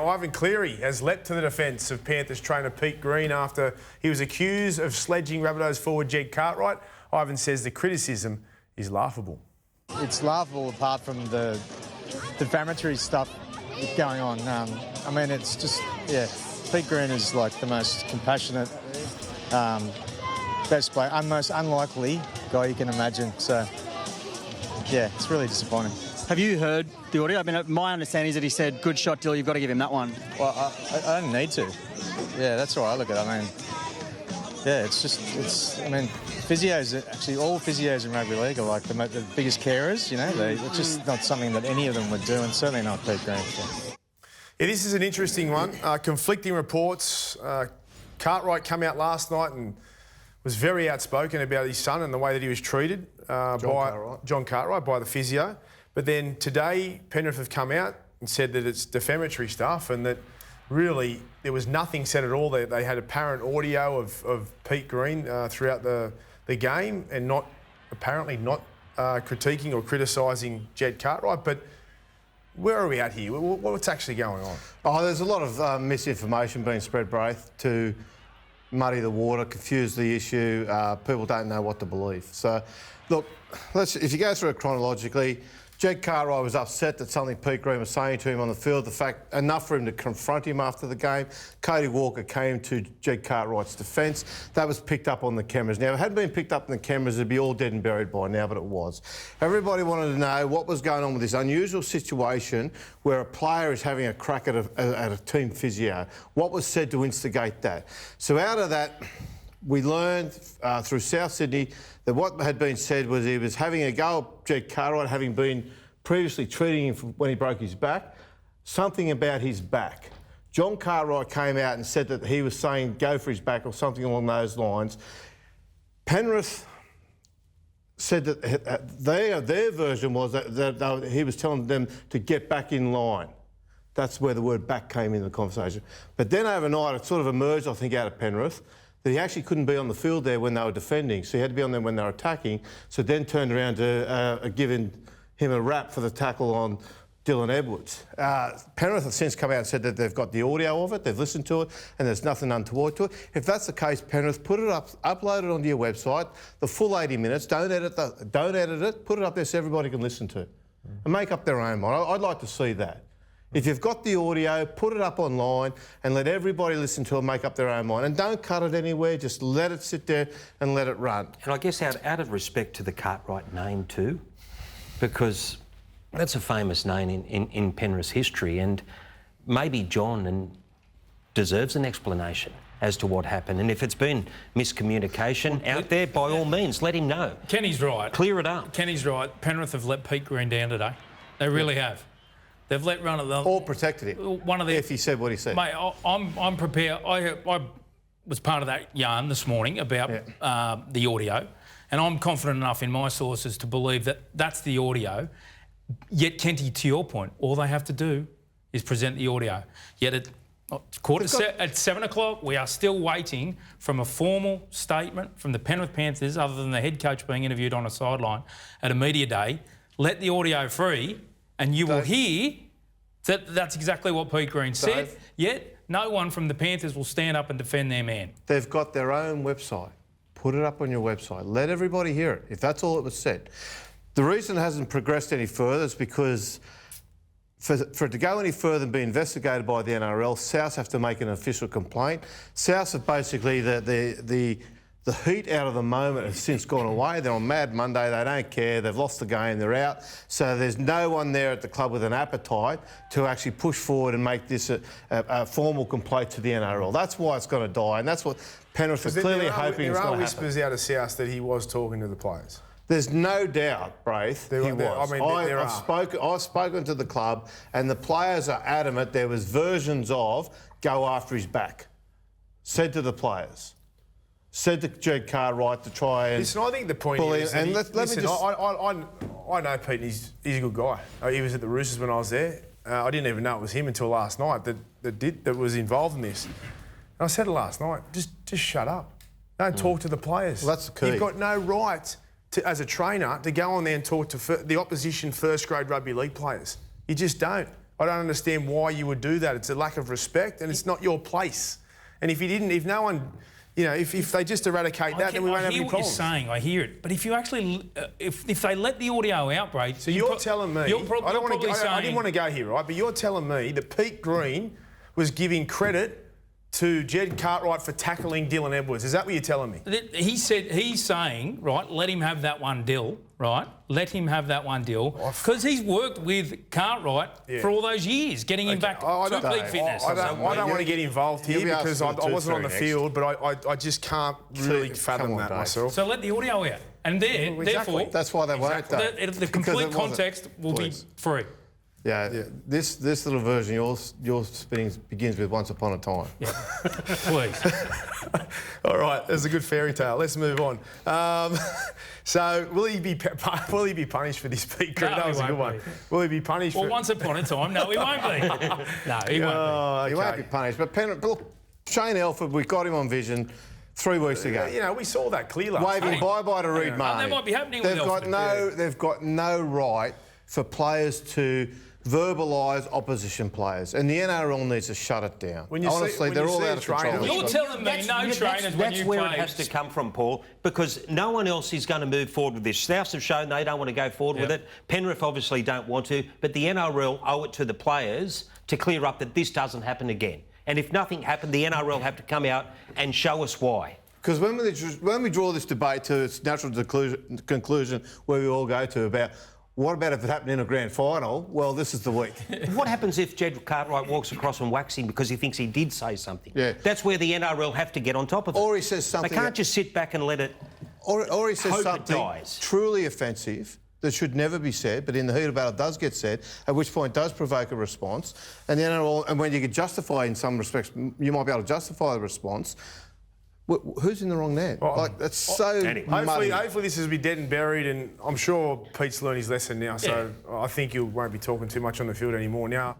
Now, Ivan Cleary has leapt to the defence of Panthers trainer Pete Green after he was accused of sledging Rabbitohs forward Jed Cartwright. Ivan says the criticism is laughable. It's laughable apart from the defamatory stuff going on. I mean, it's just, yeah, Pete Green is like the most compassionate, best player, most unlikely guy you can imagine. So, yeah, it's really disappointing. Have you heard the audio? I mean, my understanding is that he said, "Good shot, Dill, you've got to give him that one." Well, I don't need to. Yeah, that's the way I look at it. I mean, yeah, I mean, physios, actually all physios in rugby league are like the biggest carers, you know. It's just not something that any of them would do, and certainly not Pete Green. So. Yeah, this is an interesting one. Conflicting reports. Cartwright came out last night and was very outspoken about his son and the way that he was treated by John Cartwright, by the physio. But then today, Penrith have come out and said that it's defamatory stuff and that really there was nothing said at all. They had apparent audio of Pete Green throughout the game and apparently not critiquing or criticising Jed Cartwright. But where are we at here? What's actually going on? Oh, there's a lot of misinformation being spread, Braith, to muddy the water, confuse the issue. People don't know what to believe. So, look, if you go through it chronologically, Jed Cartwright was upset that something Pete Green was saying to him on the field, enough for him to confront him after the game. Cody Walker came to Jed Cartwright's defence. That was picked up on the cameras. Now, if it hadn't been picked up on the cameras, it'd be all dead and buried by now, but it was. Everybody wanted to know what was going on with this unusual situation where a player is having a crack at a team physio. What was said to instigate that? So out of that, we learned through South Sydney that what had been said was he was having a go at Jed Cartwright, having been previously treating him when he broke his back, something about his back. John Cartwright came out and said that he was saying go for his back or something along those lines. Penrith said that their version was that he was telling them to get back in line. That's where the word back came into the conversation. But then overnight it sort of emerged, I think, out of Penrith, that he actually couldn't be on the field there when they were defending, so he had to be on there when they were attacking, so then turned around to giving him a rap for the tackle on Dylan Edwards. Penrith have since come out and said that they've got the audio of it, they've listened to it, and there's nothing untoward to it. If that's the case, Penrith, put it up, upload it onto your website, the full 80 minutes, don't edit it, put it up there so everybody can listen to it, and make up their own mind. I'd like to see that. If you've got the audio, put it up online and let everybody listen to it and make up their own mind. And don't cut it anywhere, just let it sit there and let it run. And I guess out of respect to the Cartwright name too, because that's a famous name in Penrith's history, and maybe John deserves an explanation as to what happened. And if it's been miscommunication out there, by all means, let him know. Kenny's right. Clear it up. Kenny's right. Penrith have let Pete Green down today. They really have. They've let run of the... Or protected him, if he said what he said. Mate, I'm prepared. I was part of that yarn this morning about the audio, and I'm confident enough in my sources to believe that that's the audio. Yet, Kenty, to your point, all they have to do is present the audio. Yet at 7 o'clock, we are still waiting from a formal statement from the Penrith Panthers, other than the head coach being interviewed on a sideline at a media day. Let the audio free, and you will hear that that's exactly what Pete Green said, yet no one from the Panthers will stand up and defend their man. They've got their own website. Put it up on your website. Let everybody hear it, if that's all that was said. The reason it hasn't progressed any further is because for it to go any further and be investigated by the NRL, South have to make an official complaint. South have basically, the heat out of the moment has since gone away. They're on Mad Monday, they don't care, they've lost the game, they're out. So there's no one there at the club with an appetite to actually push forward and make this a formal complaint to the NRL. That's why it's going to die, and that's what Penrith are clearly hoping is going to happen. There are whispers out of South that he was talking to the players. There's no doubt, Braith, he was. I've spoken to the club, and the players are adamant there was versions of go after his back. Said to the players. Said to Jed Cartwright to try and... Listen, I think the point is... I know Pete, he's a good guy. He was at the Roosters when I was there. I didn't even know it was him until last night that was involved in this. And I said it last night, just shut up. Don't talk to the players. Well, that's the key. You've got no right, as a trainer, to go on there and talk to the opposition first-grade rugby league players. You just don't. I don't understand why you would do that. It's a lack of respect, and it's not your place. And if no one, if they just eradicate that, then we won't have any problems. I hear what you're saying. I hear it. But if you actually, if they let the audio out, Brad... So you're telling me... I didn't want to go here, right? But you're telling me that Pete Green was giving credit to Jed Cartwright for tackling Dylan Edwards. Is that what you're telling me? He's saying, right, let him have that one deal, right? Let him have that one deal. Because he's worked with Cartwright for all those years, getting him back to peak fitness. I don't want to get involved here because I wasn't on the field, but I just can't really fathom that myself. So let the audio out. And therefore... That's why they won't, though. The complete context will be free. Yeah. This little version you're spinning begins with "Once Upon a Time." Yeah. Please. All right, there's a good fairy tale. Let's move on. So will he be punished for this, Pete Green? No, that was a good one. Will he be punished? Well, once upon a time, no, he won't be. No, he won't be. He won't be punished. But look, Shane Elford, we got him on vision 3 weeks ago. We saw that clearly. Waving bye-bye to Reid Marnie. That might be happening with Elford. They've got no right for players to verbalise opposition players, and the NRL needs to shut it down. Honestly, they're all out of control. You're telling me no trainers when you That's where it has to come from, Paul, because no one else is going to move forward with this. Souths have shown they don't want to go forward with it. Penrith obviously don't want to, but the NRL owe it to the players to clear up that this doesn't happen again. And if nothing happened, the NRL have to come out and show us why. Because when we draw this debate to its natural conclusion, where we all go to about what about if it happened in a grand final? Well, this is the week. What happens if Jed Cartwright walks across and whacks him because he thinks he did say something? Yeah. That's where the NRL have to get on top of it. Or he says something... They can't just sit back and let it... Or he says something dies. truly offensive that should never be said, but in the heat of battle does get said, at which point does provoke a response. And the NRL, and when you can justify, in some respects, you might be able to justify the response. Who's in the wrong there? That's so muddy. Hopefully this will be dead and buried, and I'm sure Pete's learned his lesson now, so I think he won't be talking too much on the field anymore now.